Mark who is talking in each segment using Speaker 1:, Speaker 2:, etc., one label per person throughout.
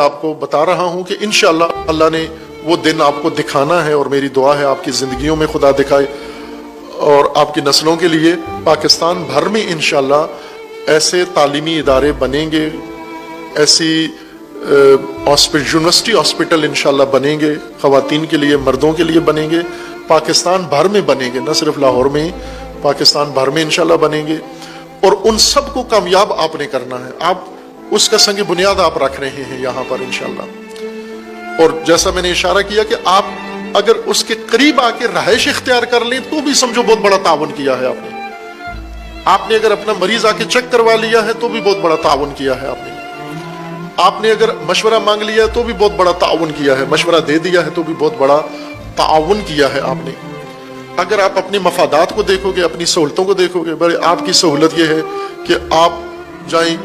Speaker 1: آپ کو بتا رہا ہوں کہ انشاءاللہ اللہ نے وہ دن آپ کو دکھانا ہے، اور میری دعا ہے آپ کی زندگیوں میں خدا دکھائے، اور آپ کی نسلوں کے لیے پاکستان بھر میں انشاءاللہ ایسے تعلیمی ادارے بنیں گے، ایسی یونیورسٹی ہاسپٹل انشاءاللہ بنیں گے، خواتین کے لیے مردوں کے لیے بنیں گے، پاکستان بھر میں بنیں گے، نہ صرف لاہور میں، پاکستان بھر میں انشاءاللہ بنیں گے، اور ان سب کو کامیاب آپ نے کرنا ہے۔ آپ اس کا سنگ بنیاد آپ رکھ رہے ہیں یہاں پر انشاءاللہ، اور جیسا میں نے اشارہ کیا کہ آپ اگر اس کے قریب آ کے رہائش اختیار کر لیں تو بھی سمجھو بہت بڑا تعاون کیا ہے آپ نے اگر اپنا مریض آ کے چیک کروا لیا ہے تو بھی بہت بڑا تعاون کیا ہے آپ نے اگر مشورہ مانگ لیا ہے تو بھی بہت بڑا تعاون کیا ہے، مشورہ دے دیا ہے تو بھی بہت بڑا تعاون کیا ہے آپ نے۔ اگر آپ اپنے مفادات کو دیکھو گے، اپنی سہولتوں کو دیکھو گے، بڑے آپ کی سہولت یہ ہے کہ آپ جائیں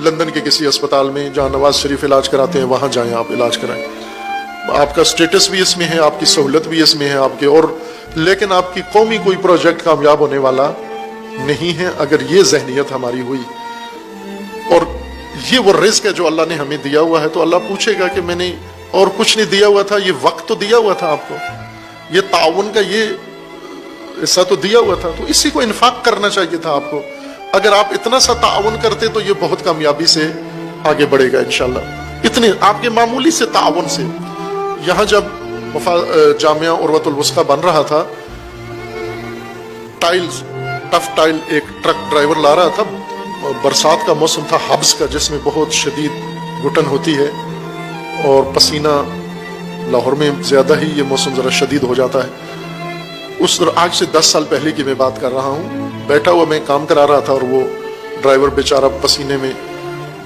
Speaker 1: لندن کے کسی اسپتال میں جہاں نواز شریف علاج کراتے ہیں، وہاں جائیں آپ علاج کرائیں، آپ کا سٹیٹس بھی اس میں ہے، آپ کی سہولت بھی اس میں ہے آپ کے، اور لیکن آپ کی قومی کوئی پروجیکٹ کامیاب ہونے والا نہیں ہے اگر یہ ذہنیت ہماری ہوئی۔ اور یہ وہ رزق ہے جو اللہ نے ہمیں دیا ہوا ہے، تو اللہ پوچھے گا کہ میں نے اور کچھ نہیں دیا ہوا تھا، یہ وقت تو دیا ہوا تھا آپ کو، یہ تعاون کا یہ حصہ تو دیا ہوا تھا، تو اسی کو انفاق کرنا چاہیے تھا آپ کو۔ اگر آپ اتنا سا تعاون کرتے تو یہ بہت کامیابی سے آگے بڑھے گا انشاءاللہ، اتنے آپ کے معمولی سے تعاون سے۔ یہاں جب جامعہ عروۃ الوثقی بن رہا تھا، ٹائلز ٹف ٹائل ایک ٹرک ڈرائیور لا رہا تھا، برسات کا موسم تھا، حبس کا، جس میں بہت شدید گھٹن ہوتی ہے اور پسینہ، لاہور میں زیادہ ہی یہ موسم ذرا شدید ہو جاتا ہے۔ اس آج سے 10 سال پہلے کی میں بات کر رہا ہوں، بیٹھا ہوا میں کام کرا رہا تھا، اور وہ ڈرائیور بیچارہ پسینے میں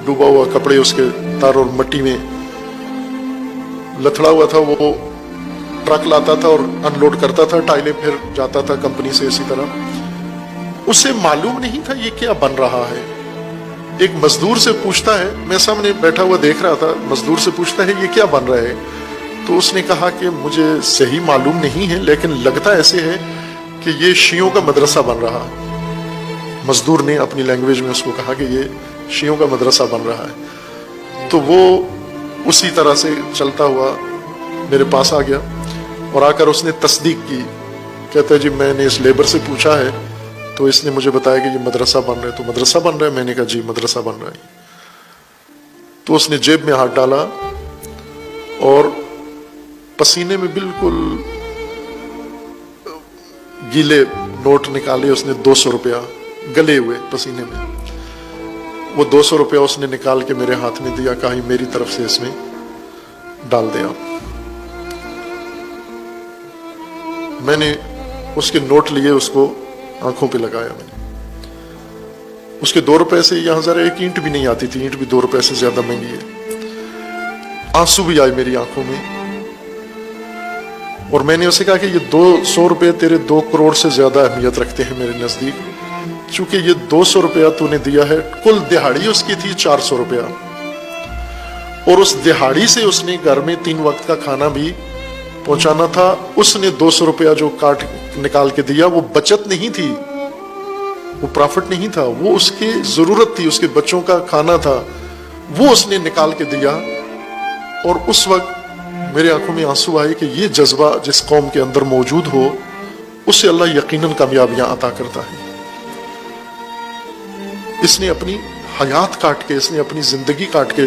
Speaker 1: ڈوبا ہوا، کپڑے اس کے تر اور مٹی میں لتھڑا ہوا تھا، وہ ٹرک لاتا تھا اور ان لوڈ کرتا تھا ٹائلیں، پھر جاتا تھا کمپنی سے اسی طرح۔ اسے معلوم نہیں تھا یہ کیا بن رہا ہے۔ ایک مزدور سے پوچھتا ہے، میں سامنے بیٹھا ہوا دیکھ رہا تھا، مزدور سے پوچھتا ہے یہ کیا بن رہا ہے؟ تو اس نے کہا کہ مجھے صحیح معلوم نہیں ہے، لیکن لگتا ایسے ہے کہ یہ شیعوں کا مدرسہ بن رہا ہے۔ مزدور نے اپنی لینگویج میں اس کو کہا کہ یہ شیعوں کا مدرسہ بن رہا ہے۔ تو وہ اسی طرح سے چلتا ہوا میرے پاس آ گیا، اور آ کر اس نے تصدیق کی، کہتا ہے جی میں نے اس لیبر سے پوچھا ہے تو اس نے مجھے بتایا کہ یہ مدرسہ بن رہا ہے۔ تو مدرسہ بن رہا ہے؟ میں نے کہا جی مدرسہ بن رہا ہے۔ تو اس نے جیب میں ہاتھ ڈالا اور پسینے میں بالکل گیلے نوٹ نکالے، اس نے 200 روپیہ گلے ہوئے پسینے میں، وہ 200 روپیہ اس نے نکال کے میرے ہاتھ میں دیا، کہا میری طرف سے اس میں ڈال دیں آپ۔ میں نے اس کے نوٹ لیے، اس کو آنکھوں پہ لگایا، میں نے اس کے 2 روپے سے، یہاں ذرا ایک اینٹ بھی نہیں آتی تھی، اینٹ بھی 2 روپے سے زیادہ مہنگی ہے، آنسو بھی آئے میری آنکھوں میں، اور میں نے اسے کہا کہ یہ 200 روپے تیرے 2 کروڑ سے زیادہ اہمیت رکھتے ہیں میرے نزدیک، چونکہ یہ 200 روپیہ تو نے دیا ہے، کل دہاڑی اس کی تھی 400 روپیہ، اور اس دہاڑی سے اس نے گھر میں 3 وقت کا کھانا بھی پہنچانا تھا۔ اس نے 200 روپیہ جو کاٹ نکال کے دیا، وہ بچت نہیں تھی، وہ پرافٹ نہیں تھا، وہ اس کی ضرورت تھی، اس کے بچوں کا کھانا تھا، وہ اس نے نکال کے دیا۔ اور اس وقت میرے آنکھوں میں آنسو آئے کہ یہ جذبہ جس قوم کے اندر موجود ہو، اسے اللہ یقیناً کامیابیاں عطا کرتا ہے۔ اس نے اپنی حیات کاٹ کے، اس نے اپنی زندگی کاٹ کے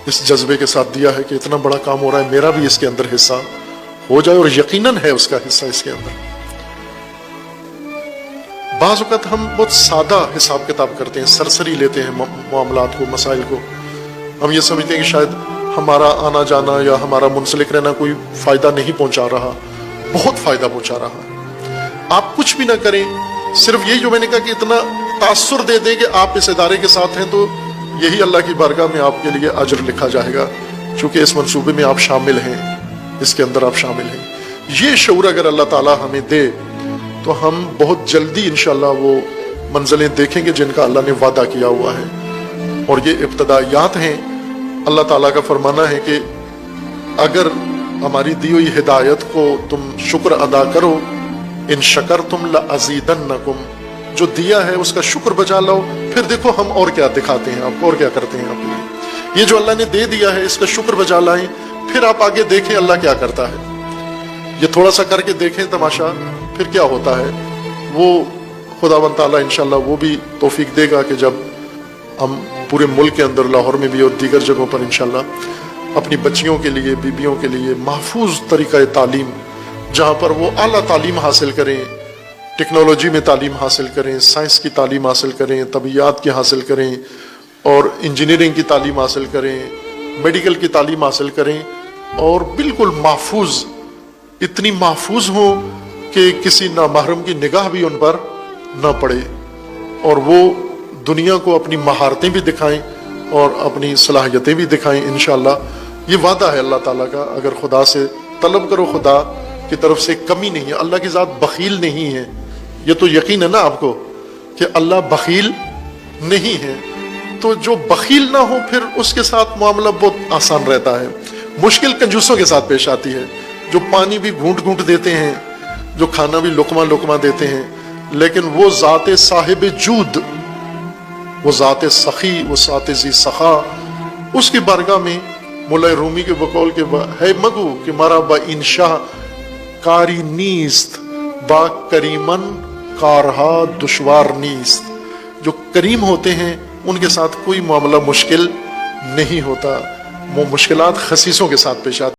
Speaker 1: اس جذبے کے ساتھ دیا ہے کہ اتنا بڑا کام ہو رہا ہے، میرا بھی اس کے اندر حصہ ہو جائے، اور یقیناً ہے اس کا حصہ اس کے اندر۔ بعض اوقات ہم بہت سادہ حساب کتاب کرتے ہیں، سرسری لیتے ہیں معاملات کو، مسائل کو، ہم یہ سمجھتے ہیں کہ شاید ہمارا آنا جانا یا ہمارا منسلک رہنا کوئی فائدہ نہیں پہنچا رہا، بہت فائدہ پہنچا رہا ہے۔ آپ کچھ بھی نہ کریں، صرف یہی جو میں نے کہا کہ اتنا تاثر دے دیں کہ آپ اس ادارے کے ساتھ ہیں، تو یہی اللہ کی بارگاہ میں آپ کے لیے اجر لکھا جائے گا، چونکہ اس منصوبے میں آپ شامل ہیں، اس کے اندر آپ شامل ہیں۔ یہ شعور اگر اللہ تعالیٰ ہمیں دے تو ہم بہت جلدی انشاءاللہ وہ منزلیں دیکھیں گے جن کا اللہ نے وعدہ کیا ہوا ہے، اور یہ ابتدائیات ہیں۔ اللہ تعالیٰ کا فرمانا ہے کہ اگر ہماری دی ہوئی ہدایت کو تم شکر ادا کرو، ان شکرتم لازیدنکم، جو دیا ہے اس کا شکر بجا لاؤ، پھر دیکھو ہم اور کیا دکھاتے ہیں آپ کو، اور کیا کرتے ہیں آپ کے لیے۔ یہ جو اللہ نے دے دیا ہے اس کا شکر بجا لائیں، پھر آپ آگے دیکھیں اللہ کیا کرتا ہے. یہ تھوڑا سا کر کے دیکھیں تماشا، پھر کیا ہوتا ہے. وہ خداوند تعالیٰ انشاءاللہ وہ بھی توفیق دے گا کہ جب ہم پورے ملک کے اندر، لاہور میں بھی اور دیگر جگہوں پر انشاءاللہ اپنی بچیوں کے لیے، بیبیوں کے لیے محفوظ طریقہ تعلیم، جہاں پر وہ اعلیٰ تعلیم حاصل کریں، ٹیکنالوجی میں تعلیم حاصل کریں، سائنس کی تعلیم حاصل کریں، طبیعیات کی حاصل کریں، اور انجینئرنگ کی تعلیم حاصل کریں، میڈیکل کی تعلیم حاصل کریں، اور بالکل محفوظ، اتنی محفوظ ہوں کہ کسی نامحرم کی نگاہ بھی ان پر نہ پڑے، اور وہ دنیا کو اپنی مہارتیں بھی دکھائیں اور اپنی صلاحیتیں بھی دکھائیں انشاءاللہ. یہ وعدہ ہے اللہ تعالیٰ کا، اگر خدا سے طلب کرو، خدا کی طرف سے کمی نہیں ہے. اللہ کی ذات بخیل نہیں ہے، یہ تو یقین ہے نا آپ کو کہ اللہ بخیل نہیں ہے. تو جو بخیل نہ ہو پھر اس کے ساتھ معاملہ بہت آسان رہتا ہے. مشکل کنجوسوں کے ساتھ پیش آتی ہے، جو پانی بھی گھونٹ گھونٹ دیتے ہیں، جو کھانا بھی لقمہ لقمہ دیتے ہیں، لیکن وہ ذات صاحب جود، وہ ذات سخی، وہ ذات ذی سخا، اس کی بارگاہ میں مولا رومی کے بقول کے ہے مگو کہ مرا با انشاء کاری نیست، با کریمن کارہا دشوار نیست. جو کریم ہوتے ہیں ان کے ساتھ کوئی معاملہ مشکل نہیں ہوتا، وہ مشکلات خسیسوں کے ساتھ پیش آتی